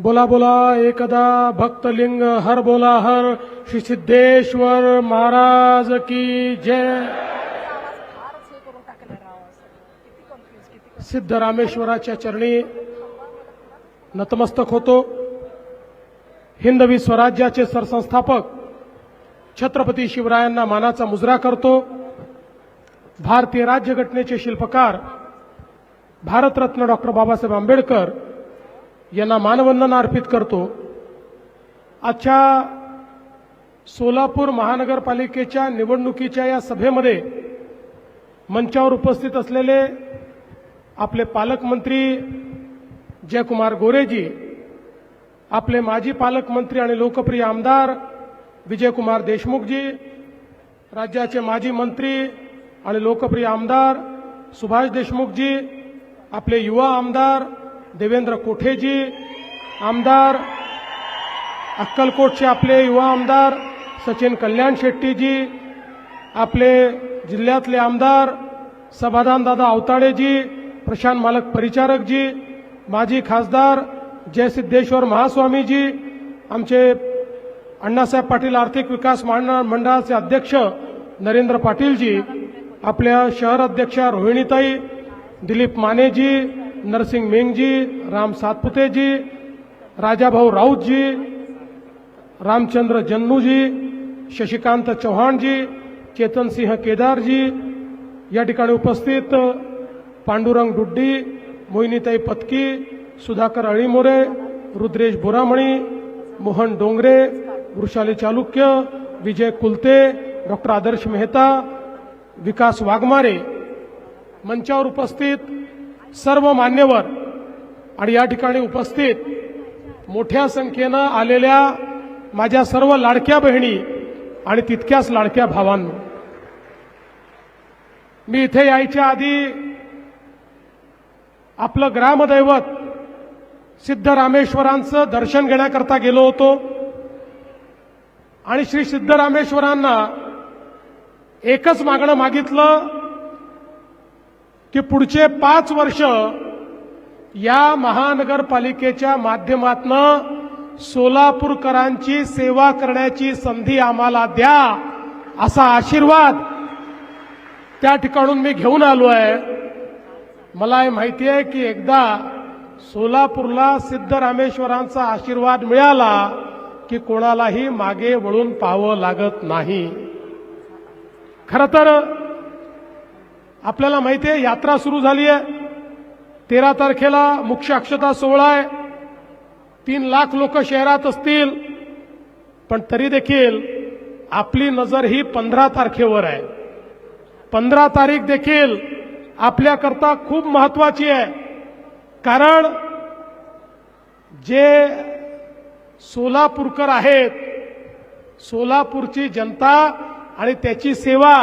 बोला बोला एकदा भक्तलिंग हर बोला हर श्री सिद्धेश्वर महाराज की जय। सिद्धरामेश्वराच्या चरणी नतमस्तक होतो। हिंदवी स्वराज्याचे सरसंस्थापक छत्रपती शिवरायांना मानाचा मुजरा करतो। भारतीय राज्यघटनेचे शिल्पकार भारतरत्न डॉक्टर बाबासाहेब आंबेडकर यांना मानवंदना अर्पित करतो। आजच्या सोलापूर महानगरपालिकेच्या निवडणुकीच्या या सभेमध्ये मंचावर उपस्थित असलेले आपले पालकमंत्री जयकुमार गोरेजी, आपले माजी पालकमंत्री आणि लोकप्रिय आमदार विजयकुमार देशमुखजी, राज्याचे माजी मंत्री आणि लोकप्रिय आमदार सुभाष देशमुखजी, आपले युवा आमदार देवेंद्र कोठेजी, आमदार अक्कलकोटचे आपले युवा आमदार सचिन कल्याण शेट्टीजी, आपले जिल्ह्यातले आमदार समाधान दादा अवताडेजी, प्रशांत मालक परिचारकजी, माजी खासदार जयसिद्धेश्वर महास्वामीजी, आमचे अण्णासाहेब पाटील आर्थिक विकास मंडळाचे अध्यक्ष नरेंद्र पाटीलजी, आपल्या शहर अध्यक्षा रोहिणीताई, दिलीप मानेजी, नरसिंग मेंगजी, राम सातपुतेजी, राजाभाऊ राऊतजी, रामचंद्र जन्नूजी, शशिकांत चव्हाणजी, चेतनसिंह केदारजी, या ठिकाणी उपस्थित पांडुरंग डुड्डी, मोहिनीताई पत्की, सुधाकर अळीमोरे, रुद्रेश बोरामणी, मोहन डोंगरे, वृषाली चालुक्य, विजय कुलते, डॉक्टर आदर्श मेहता, विकास वाघमारे, मंचावर उपस्थित सर्व मान्यवर आणि या ठिकाणी उपस्थित मोठ्या संख्येनं आलेल्या माझ्या सर्व लाडक्या बहिणी आणि तितक्याच लाडक्या भावांनो, मी इथे यायच्या आधी आपलं ग्रामदैवत सिद्धरामेश्वरांचं दर्शन घेण्याकरता गेलो होतो आणि श्री सिद्धरामेश्वरांना एकच मागणं मागितलं की पुढचे 5 वर्ष या महानगरपालिकेच्या माध्यमातून सोलापूरकरांची सेवा करण्याची संधी आम्हाला द्या, असा आशीर्वाद त्या ठिकाणून मी घेऊन आलो आहे। मला हे माहिती आहे की एकदा सोलापूरला सिद्धरामेश्वरांचा आशीर्वाद मिळाला की कोणालाही मागे वळून पाहावं लागत नाही। खरं तर आपल्याला माहिती आहे यात्रा सुरू झाली आहे। 13 तारखेला मुख्य अक्षता सोहळा आहे। 3 लाख लोक शहरात असतील, पण तरी देखील आपली नजर ही 15 तारखेवर आहे। 15 तारीख देखील आपल्याकरता खूप महत्वाची आहे, कारण जे सोलापूरकर आहेत, सोलापूरची जनता आणि त्याची सेवा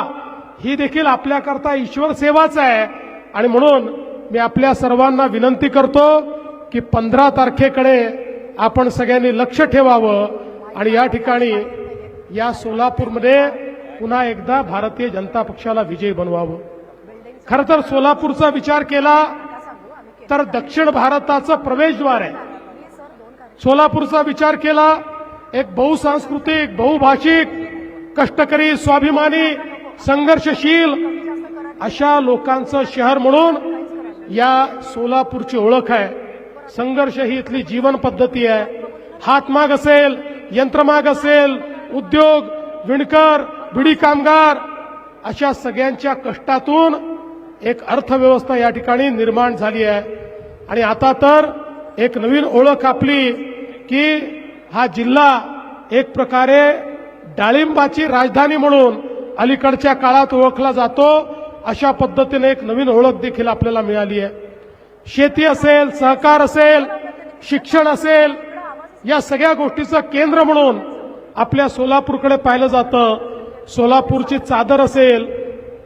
ही देखील आपल्याकरता ईश्वर सेवाच आहे। आणि म्हणून मी आपल्या सर्वांना विनंती करतो की 15 तारखेकडे आपण सगळ्यांनी लक्ष ठेवावं आणि या ठिकाणी या सोलापूरमध्ये पुन्हा एकदा भारतीय जनता पक्षाला विजयी बनवावं। खरं तर सोलापूरचा विचार केला तर दक्षिण भारताचं प्रवेशद्वार आहे। सोलापूरचा विचार केला एक बहुसांस्कृतिक, बहुभाषिक, कष्टकरी, स्वाभिमानी, संघर्षशील अशा लोकांचं शहर म्हणून या सोलापूरची ओळख आहे। संघर्ष ही इथली जीवन पद्धती आहे। हातमाग असेल, यंत्रमाग असेल, उद्योग, विणकर, बिडी कामगार अशा सगळ्यांच्या कष्टातून एक अर्थव्यवस्था या ठिकाणी निर्माण झाली आहे। आणि आता तर एक नवीन ओळख आपली की हा जिल्हा एक प्रकारे डाळिंबाची राजधानी म्हणून अलीकडच्या काळात ओळखला जातो, अशा पद्धतीने एक नवीन ओळख देखील आपल्याला मिळाली आहे। शेती असेल, सहकार असेल, शिक्षण असेल, या सगळ्या गोष्टीचं केंद्र म्हणून आपल्या सोलापूरकडे पाहिलं जातं। सोलापूरची चादर असेल,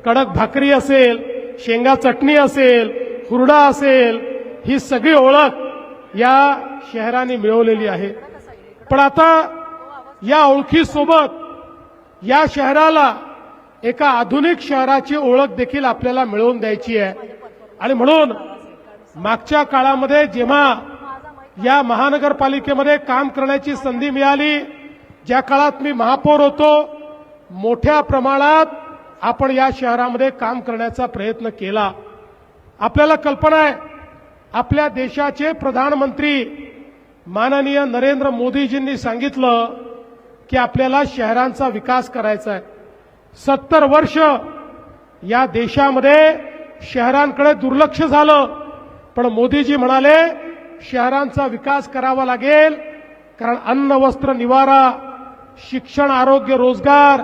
कडक भाकरी असेल, शेंगा चटणी असेल, हुरडा असेल, ही सगळी ओळख या शहराने मिळवलेली आहे। पण आता या ओळखीसोबत या शहराला एका आधुनिक शहराची ओळख देखील आपल्याला मिळवून द्यायची आहे। आणि म्हणून मागच्या काळामध्ये जेव्हा या महानगरपालिकेमध्ये काम करण्याची संधी मिळाली, ज्या काळात मी महापौर होतो, मोठ्या प्रमाणात आपण या शहरामध्ये काम करण्याचा प्रयत्न केला. आपल्याला कल्पना आहे, आपल्या देशाचे प्रधानमंत्री माननीय नरेंद्र मोदीजींनी सांगितलं की आपल्याला शहरांचा विकास करायचा आहे. 70 वर्ष या देशामध्ये शहरांकडे दुर्लक्ष झालं, पण मोदीजी म्हणाले शहरांचा विकास करावा लागेल, कारण अन्न वस्त्र निवारा, शिक्षण, आरोग्य, रोजगार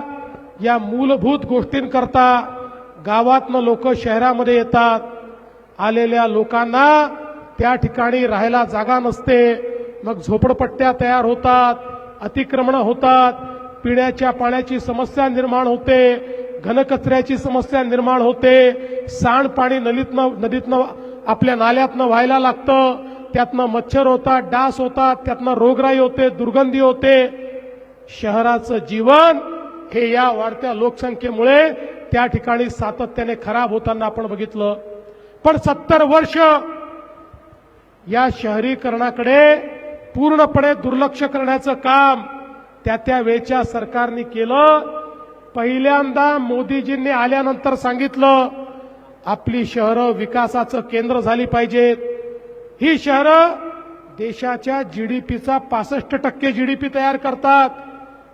या मूलभूत गोष्टींकरता गावातनं लोक शहरामध्ये येतात. आलेल्या लोकांना त्या ठिकाणी राहायला जागा नसते, मग झोपडपट्ट्या तयार होतात, अतिक्रमणं होतात, पिण्याच्या पाण्याची समस्या निर्माण होते, घनकचऱ्याची समस्या निर्माण होते, सांडपाणी नदीतनं आपल्या नाल्यातनं व्हायला लागतं, त्यातनं मच्छर होतात, डास होतात, त्यातनं रोगराई होते, दुर्गंधी होते. शहराचं जीवन हे या वाढत्या लोकसंख्येमुळे त्या ठिकाणी सातत्याने खराब होताना आपण बघितलं. पण 70 वर्ष या शहरीकरणाकडे पूर्णपणे दुर्लक्ष करण्याचं काम त्या वेळच्या सरकारने केलं. पहिल्यांदा मोदीजींनी आल्यानंतर सांगितलं आपली शहरं विकासाचं केंद्र झाली पाहिजेत. ही शहरं देशाच्या जीडीपीचा 65% जीडीपी तयार करतात.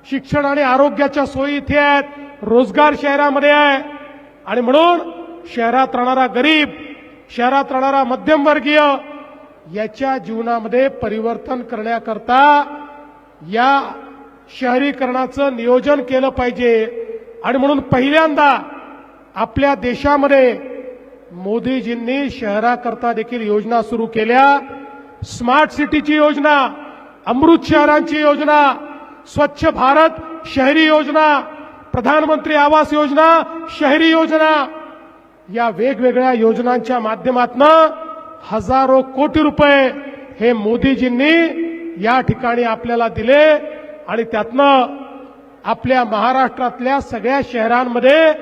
शिक्षण आणि आरोग्याच्या सोयी इथे आहेत, रोजगार शहरामध्ये आहे, आणि म्हणून शहरात राहणारा गरीब, शहरात राहणारा मध्यमवर्गीय याच्या जीवनामध्ये परिवर्तन करण्याकरता या शहरीकरणाचं नियोजन केलं पाहिजे. आणि म्हणून पहिल्यांदा आपल्या देशामध्ये मोदीजींनी शहराकरता देखील योजना सुरू केल्या. स्मार्ट सिटीची योजना, अमृत शहरांची योजना, स्वच्छ भारत शहरी योजना, प्रधानमंत्री आवास योजना शहरी योजना, या वेगवेगळ्या योजनांच्या माध्यमातून हजारो कोटी रुपये हे मोदीजींनी या ठिकाणी आपल्याला दिले. आणि त्यातनं आपल्या महाराष्ट्रातल्या सगळ्या शहरांमध्ये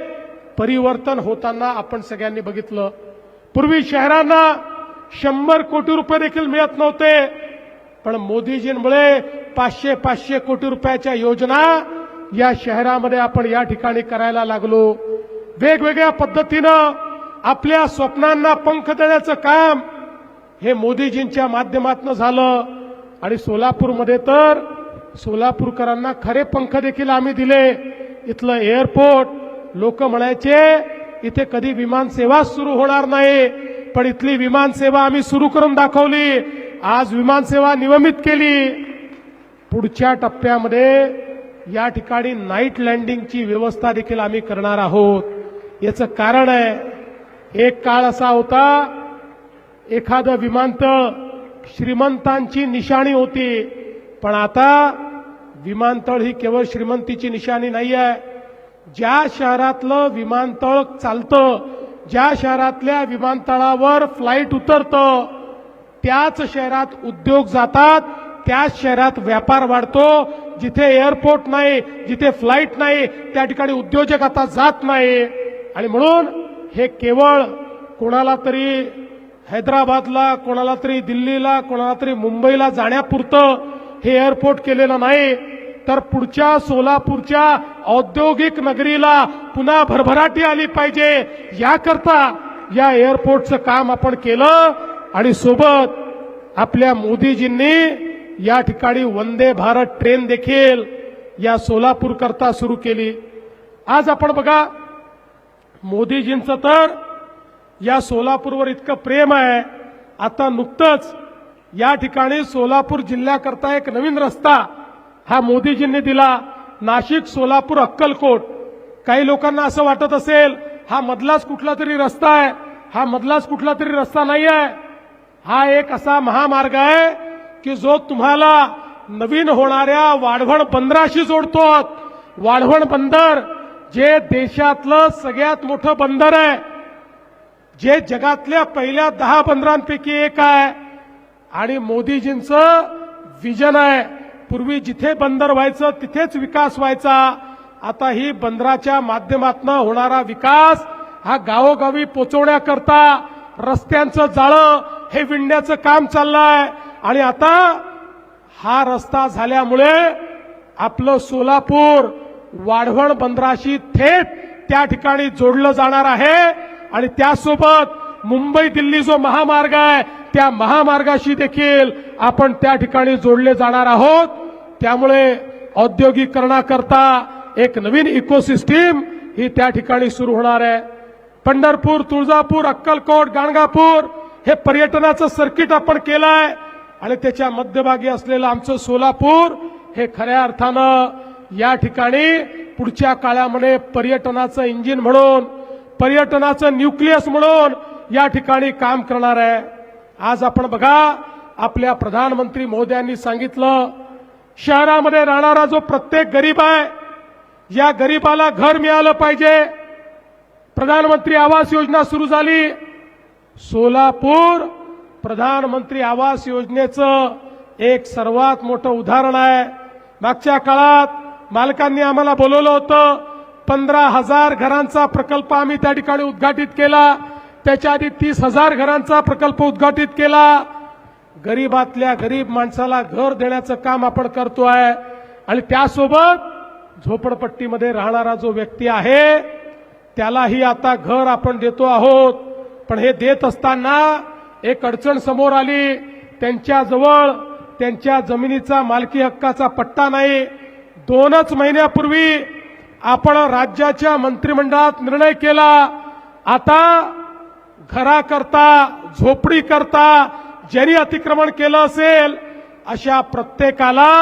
परिवर्तन होताना आपण सगळ्यांनी बघितलं. पूर्वी शहरांना 100 कोटी रुपये देखील मिळत नव्हते, पण मोदीजींमुळे 500 कोटी रुपयाच्या योजना या शहरामध्ये आपण या ठिकाणी करायला लागलो. वेगवेगळ्या पद्धतीनं आपल्या स्वप्नांना पंख देण्याचं काम हे मोदीजींच्या माध्यमातून झालं. आणि सोलापूरमध्ये तर सोलापूरकरांना खरे पंख देखील आम्ही दिले. इथलं एअरपोर्ट, लोक म्हणायचे इथे कधी विमानसेवा सुरू होणार नाही, पण इथली विमानसेवा आम्ही सुरू करून दाखवली. आज विमानसेवा नियमित केली. पुढच्या टप्प्यामध्ये या ठिकाणी नाईट लँडिंगची व्यवस्था देखील आम्ही करणार आहोत. याचं कारण आहे, एक काळ असा होता एखादं विमानतळ श्रीमंतांची निशाणी होती, पण आता विमानतळ ही केवळ श्रीमंतीची निशाणी नाही आहे. ज्या शहरातलं विमानतळ चालतं, ज्या शहरातल्या विमानतळावर फ्लाईट उतरतं, त्याच शहरात उद्योग जातात, त्याच शहरात व्यापार वाढतो. जिथे एअरपोर्ट नाही, जिथे फ्लाईट नाही, त्या ठिकाणी उद्योजक आता जात नाही. आणि म्हणून हे केवळ कोणाला तरी हैदराबादला, कोणाला तरी दिल्लीला, कोणाला तरी मुंबईला जाण्यापुरतं हे एअरपोर्ट केलेलं नाही, तर पुढच्या सोलापूरच्या औद्योगिक नगरीला पुन्हा भरभराटी आली पाहिजे, याकरता या एअरपोर्टचं काम आपण केलं. आणि सोबत आपल्या मोदीजींनी या ठिकाणी वंदे भारत ट्रेन देखील या सोलापूर करता सुरू केली. आज आपण बघा, मोदीजींचं तर या सोलापूरवर इतकं प्रेम आहे. आता नुकतंच या ठिकाणी सोलापूर जिल्ह्याकरता एक नवीन रस्ता हा मोदीजींनी दिला, नाशिक, सोलापूर, अक्कलकोट. काही लोकांना असं वाटत असेल हा मधलाच कुठला तरी रस्ता आहे. हा मधलाच कुठला तरी रस्ता नाही आहे. हा एक असा महामार्ग आहे की जो तुम्हाला नवीन होणाऱ्या वाढवण बंदराशी जोडतो. वाढवण बंदर जे देशातलं सगळ्यात मोठं बंदर आहे, जे जगातल्या पहिल्या 10 बंदरांपैकी एक आहे. आणि मोदीजींचं विजन आहे, पूर्वी जिथे बंदर व्हायचं तिथेच विकास व्हायचा. आता ही बंदराच्या माध्यमातून होणारा विकास हा गावोगावी पोचवण्याकरता रस्त्यांचं जाळं हे विणण्याचं काम चाललंय. आणि आता हा रस्ता झाल्यामुळे आपलं सोलापूर वाढवण बंदराशी थेट त्या ठिकाणी जोडलं जाणार आहे आणि त्यासोबत मुंबई दिल्ली जो महामार्ग आहे त्या महामार्गाशी देखील आपण त्या ठिकाणी जोडले जाणार आहोत। त्यामुळे औद्योगिकरणाकरता एक नवीन इकोसिस्टीम ही त्या ठिकाणी सुरू होणार आहे। पंढरपूर, तुळजापूर, अक्कलकोट, गाणगापूर हे पर्यटनाचं सर्किट आपण केलंय आणि त्याच्या मध्यभागी असलेलं आमचं सोलापूर हे खऱ्या अर्थानं या ठिकाणी पुढच्या काळामध्ये पर्यटनाचं इंजिन म्हणून, पर्यटनाचं न्यूक्लियस म्हणून या ठिकाणी काम करणार आहे। आज आपण बघा, आपल्या प्रधानमंत्री महोदयांनी सांगितलं, शहरामध्ये राहणारा जो प्रत्येक गरीब आहे या गरीबाला घर मिळालं पाहिजे। प्रधानमंत्री आवास योजना सुरू झाली। सोलापूर प्रधानमंत्री आवास योजनेचं एक सर्वात मोठं उदाहरण आहे। मागच्या काळात मालकांनी आम्हाला बोलवलं होतं, 15,000 घरांचा प्रकल्प आम्ही त्या ठिकाणी उद्घाटित केला। त्याच्या आधी 30,000 घरांचा प्रकल्प उद्घाटित केला। गरीबातल्या गरीब माणसाला घर देण्याचं काम आपण करतोय आणि त्यासोबत झोपडपट्टीमध्ये राहणारा जो व्यक्ती आहे त्यालाही आता घर आपण देतो आहोत। पण हे देत असताना एक अडचण समोर आली, त्यांच्याजवळ त्यांच्या जमिनीचा मालकी हक्काचा पट्टा नाही। 2च महिन्यापूर्वी आपण राज्याच्या मंत्रिमंडळात निर्णय केला, आता घराकरता, झोपडीकरता ज्यांनी अतिक्रमण केलं असेल अशा प्रत्येकाला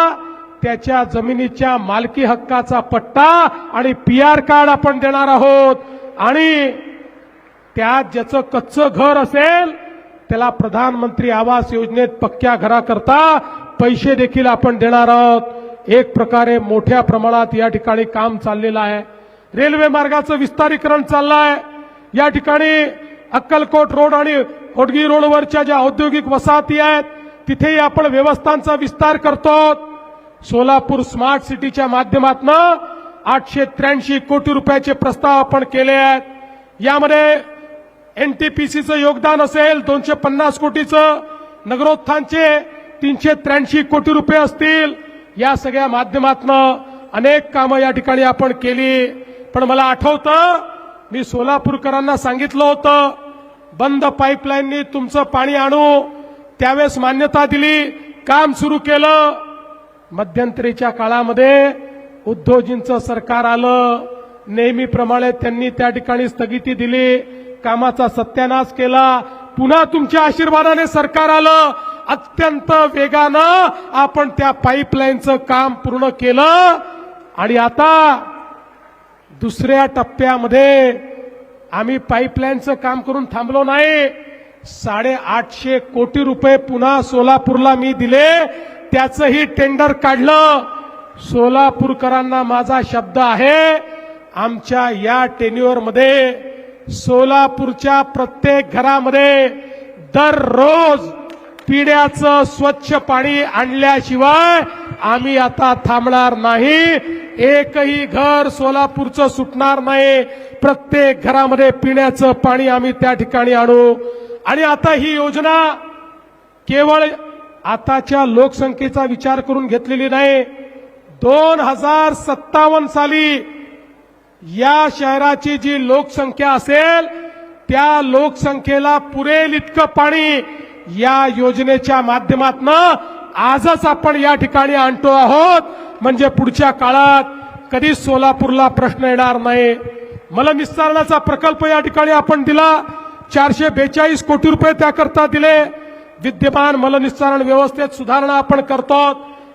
त्याच्या जमिनीच्या मालकी हक्काचा पट्टा आणि पीआर कार्ड आपण देणार आहोत आणि त्यात ज्याचं कच्चं घर असेल त्याला प्रधानमंत्री आवास योजनेत पक्क्या घराकरता पैसे देखील आपण देणार आहोत। एक प्रकारे मोठ्या प्रमाणात या ठिकाणी काम चाललेलं आहे। रेल्वे मार्गाचं विस्तारीकरण चाललंय। या ठिकाणी अक्कलकोट रोड आणि होडगी रोडवरच्या ज्या औद्योगिक वसाहती आहेत तिथेही आपण व्यवस्थांचा विस्तार करतो। सोलापूर स्मार्ट सिटीच्या माध्यमातून 883 कोटी रुपयाचे प्रस्ताव आपण केले आहेत। यामध्ये एनटीपीसीचं योगदान असेल 250 कोटीचं, नगरोत्थानचे 383 कोटी रुपये असतील। या सगळ्या माध्यमातून अनेक कामं या ठिकाणी आपण केली। पण मला आठवतं, मी सोलापूरकरांना सांगितलं होतं, बंद पाईपलाईननी तुमचं पाणी आणू, त्यावेळेस मान्यता दिली, काम सुरू केलं। मध्यंतरीच्या काळामध्ये उद्धवजींचं सरकार आलं, नेहमीप्रमाणे त्यांनी त्या ठिकाणी स्थगिती दिली, कामाचा सत्यानाश केला। पुन्हा तुमच्या आशीर्वादाने सरकार आलं, अत्यंत वेगानं आपण त्या पाईपलाईनचं काम पूर्ण केलं आणि आता दुसऱ्या टप्प्यामध्ये आम्ही पाईपलाईनचं काम करून थांबलो नाही। 850 कोटी रुपये पुन्हा सोलापूरला मी दिले, त्याचंही टेंडर काढलं। सोलापूरकरांना माझा शब्द आहे, आमच्या या टेन्युअरमध्ये सोलापूरच्या प्रत्येक घरामध्ये दररोज पिण्याचं स्वच्छ पाणी आणल्याशिवाय आम्ही आता थांबणार नाही। एकही घर सोलापूरचं सुटणार नाही। प्रत्येक घरामध्ये पिण्याचं पाणी आम्ही त्या ठिकाणी आणू। आणि आता ही योजना केवळ आताच्या लोकसंख्येचा विचार करून घेतलेली नाही। 2057 साली या शहराची जी लोकसंख्या असेल त्या लोकसंख्येला पुरेल इतकं पाणी या योजनेच्या माध्यमातून आजच आपण या ठिकाणी आणतो आहोत। म्हणजे पुढच्या काळात कधीच सोलापूरला प्रश्न येणार नाही। मलनिस्सारणाचा प्रकल्प या ठिकाणी आपण दिला, 442 कोटी रुपये त्याकरता दिले। विद्यमान मलनिस्सारण व्यवस्थेत सुधारणा आपण करतो,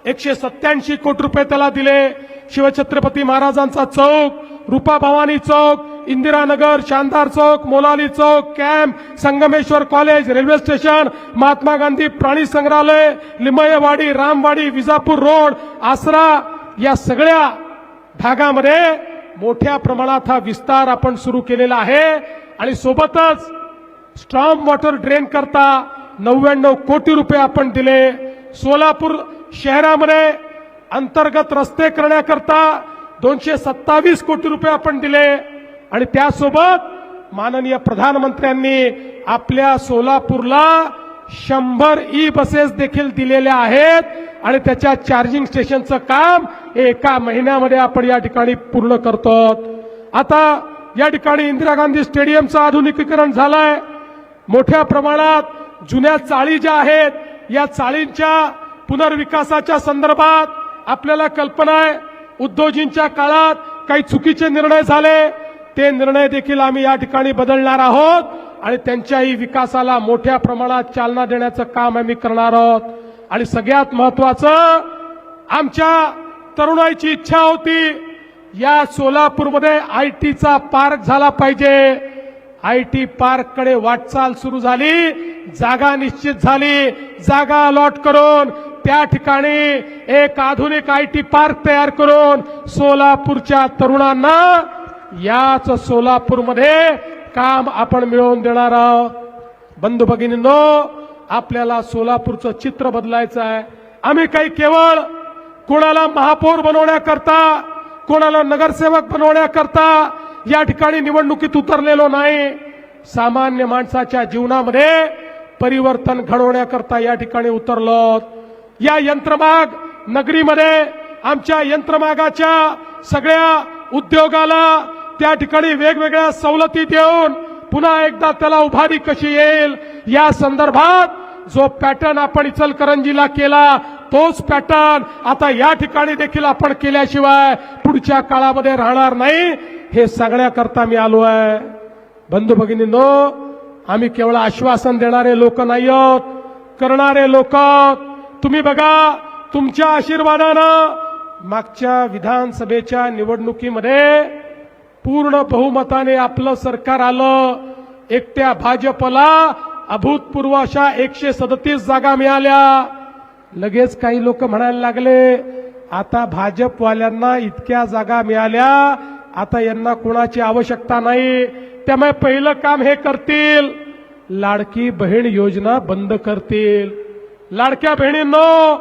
187 कोटी रुपये त्याला दिले। शिवछत्रपती महाराजांचा चौक, रूपा Bhavani Chowk, Indiranagar, Shandar Chowk, Molali Chowk, camp, Sangameshwar college, railway station, Mahatma Gandhi प्राणी संग्रहालय, लिंबयवाडी, रामवाडी, विजापूर रोड, आसरा या सगळ्या भागामध्ये मोठ्या प्रमाणात हा विस्तार आपण सुरू केलेला आहे। आणि सोबतच स्ट्रॉम वॉटर ड्रेन करता 99 कोटी रुपये आपण दिले। सोलापूर शहरामध्ये अंतर्गत रस्ते करण्याकरता 227 कोटी रुपये आपण दिले। आणि त्यासोबत माननीय प्रधानमंत्र्यांनी आपल्या सोलापूरला 100 ई बसेस देखील दिलेल्या आहेत आणि त्याच्या चार्जिंग स्टेशनचं काम एका महिन्यामध्ये आपण या ठिकाणी पूर्ण करतो। आता या ठिकाणी इंदिरा गांधी स्टेडियमचं आधुनिकीकरण झालंय। मोठ्या प्रमाणात जुन्या चाळी ज्या आहेत या चाळींच्या पुनर्विकासाच्या संदर्भात आपल्याला कल्पना आहे, उद्धवजींच्या काळात काही चुकीचे निर्णय झाले, ते निर्णय देखील आम्ही या ठिकाणी बदलणार आहोत आणि त्यांच्याही विकासाला मोठ्या प्रमाणात चालना देण्याचं काम आम्ही करणार आहोत। आणि सगळ्यात महत्त्वाचं, आमच्या तरुणाईची इच्छा होती या सोलापूरमध्ये आयटीचा पार्क झाला पाहिजे। आयटी पार्ककडे वाटचाल सुरू झाली, जागा निश्चित झाली, जागा अलॉट करून त्या ठिकाणी एक आधुनिक आयटी पार्क तयार करून सोलापूरच्या तरुणांना याच सोलापूरमध्ये काम आपण मिळवून देणार आहोत। बंधू भगिनींनो, आपल्याला सोलापूरचं चित्र बदलायचं आहे। आम्ही काही केवळ कोणाला महापौर बनवण्याकरता, कोणाला नगरसेवक बनवण्याकरता या ठिकाणी निवडणुकीत उतरलेलो नाही। सामान्य माणसाच्या जीवनामध्ये परिवर्तन घडवण्याकरता या ठिकाणी उतरलो। या यंत्रमाग नगरीमध्ये आमच्या यंत्रमागाच्या सगळ्या उद्योगाला त्या ठिकाणी वेगवेगळ्या सवलती देऊन पुन्हा एकदा त्याला उभारी कशी येईल या संदर्भात जो पॅटर्न आपण इचलकरंजीला केला तोच पॅटर्न आता या ठिकाणी देखील आपण केल्याशिवाय पुढच्या काळामध्ये राहणार नाही, हे सांगण्याकरता मी आलो आहे। बंधू भगिनींनो, आम्ही केवळ आश्वासन देणारे लोक नाही आहोत, करणारे लोक। तुम्ही बघा, तुमच्या आशीर्वादानं मागच्या विधानसभेच्या निवडणुकीमध्ये पूर्ण बहुमताने आपलं सरकार आलं। एकट्या भाजपला अभूतपूर्व अशा 137 जागा मिळाल्या। लगेच काही लोक म्हणायला लागले, आता भाजपवाल्यांना इतक्या जागा मिळाल्या, आता यांना कोणाची आवश्यकता नाही, त्यामुळे पहिलं काम हे करतील, लाडकी बहीण योजना बंद करतील। लाडक्या बहिणींनो,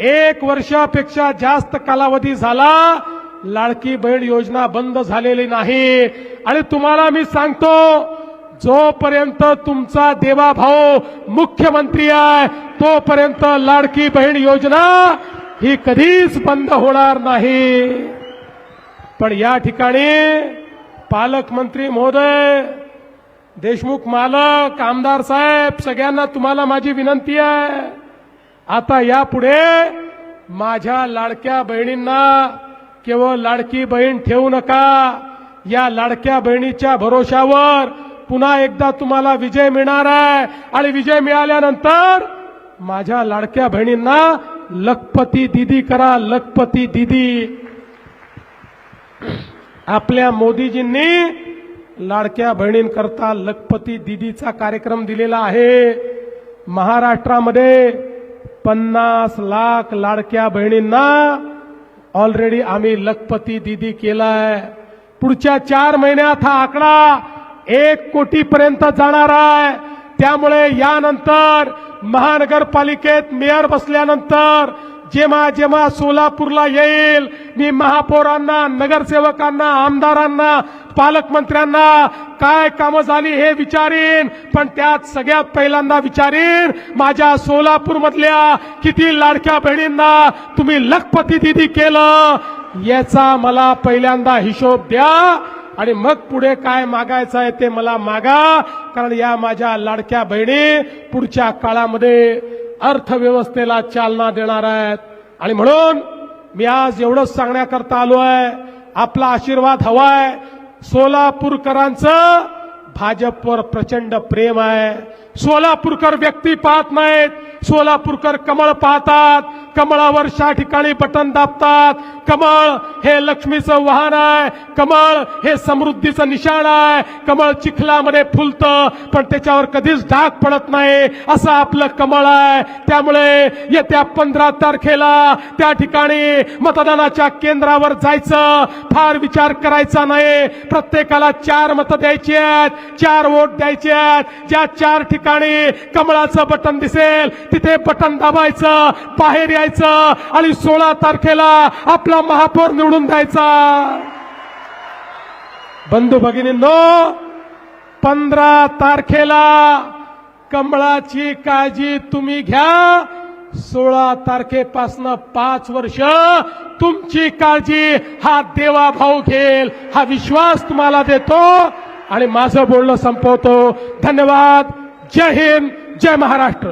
1 वर्षापेक्षा जास्त कालावधी झाला, लाडकी बहीण योजना बंद झालेली नाही। आणि तुम्हाला मी सांगतो, जोपर्यंत तुमचा देवाभाऊ मुख्यमंत्री आहे तोपर्यंत लाडकी बहीण योजना ही कधीच बंद होणार नाही। पण या ठिकाणी पालकमंत्री महोदय, देशमुख मालक, आमदार साहेब, सगळ्यांना तुम्हाला माझी विनंती आहे, आता यापुढे माझ्या लाडक्या बहिणींना केवळ लाडकी बहीण ठेवू नका। या लाडक्या बहिणीच्या भरोशावर पुन्हा एकदा तुम्हाला विजय मिळणार आहे आणि विजय मिळाल्यानंतर माझ्या लाडक्या बहिणींना लखपती दीदी करा, लखपती दीदी। आपल्या मोदीजींनी लाडक्या बहिणींकरता लखपती दीदीचा कार्यक्रम दिलेला आहे। महाराष्ट्रामध्ये 50 लाख लाडक्या बहिणींना ऑलरेडी आम्ही लखपती दीदी केलाय। पुढच्या 4 महिन्यात हा आकडा 1 कोटीपर्यंत जाणार आहे। त्यामुळे यानंतर महानगरपालिकेत मेयर बसल्यानंतर जेव्हा जेव्हा सोलापूरला येईल, मी महापौरांना, नगरसेवकांना, आमदारांना, पालकमंत्र्यांना काय कामं झाली हे विचारीन, पण त्यात सगळ्यात पहिल्यांदा विचारीन माझ्या सोलापूरमधल्या किती लाडक्या बहिणींना तुम्ही लखपती दीदी केलं, याचा मला पहिल्यांदा हिशोब द्या आणि मग पुढे काय मागायचं आहे ते मला मागा। कारण या माझ्या लाडक्या बहिणी पुढच्या काळामध्ये अर्थव्यवस्थेला चालना देणार आहेत। आणि म्हणून मी आज एवढंच सांगण्याकरता आलो आहे, आपला आशीर्वाद हवाय। सोलापूरकरांचं भाजपवर प्रचंड प्रेम आहे। सोलापूरकर व्यक्ती पाहत नाहीत, सोलापूरकर कमळ पाहतात, कमळावर 6 ठिकाणी बटन दाबतात। कमळ हे लक्ष्मीचं वाहन आहे, कमळ हे समृद्धीचं निशाण आहे। कमळ चिखलामध्ये फुलतं पण त्याच्यावर कधीच डाग पडत नाही, असं आपलं कमळ आहे। त्यामुळे येत्या 15 तारखेला त्या ठिकाणी मतदानाच्या केंद्रावर जायचं, फार विचार करायचा नाही। प्रत्येकाला 4 मतं द्यायची आहेत, 4 वोट द्यायचे आहेत। ज्या 4 ठिकाणी कमळाचं बटन दिसेल तिथे बटन दाबायचं, बाहेर यायचं आणि 16 तारखेला आपला महापौर निवडून द्यायचा। बंधू भगिनींनो, 15 तारखेला कमळाची काळजी तुम्ही घ्या. 16 तारखेपासून 5 वर्ष तुमची काळजी हा देवाभाऊ घेईल, हा विश्वास तुम्हाला देतो आणि माझं बोलणं संपवतो. धन्यवाद. जय हिंद, जय महाराष्ट्र.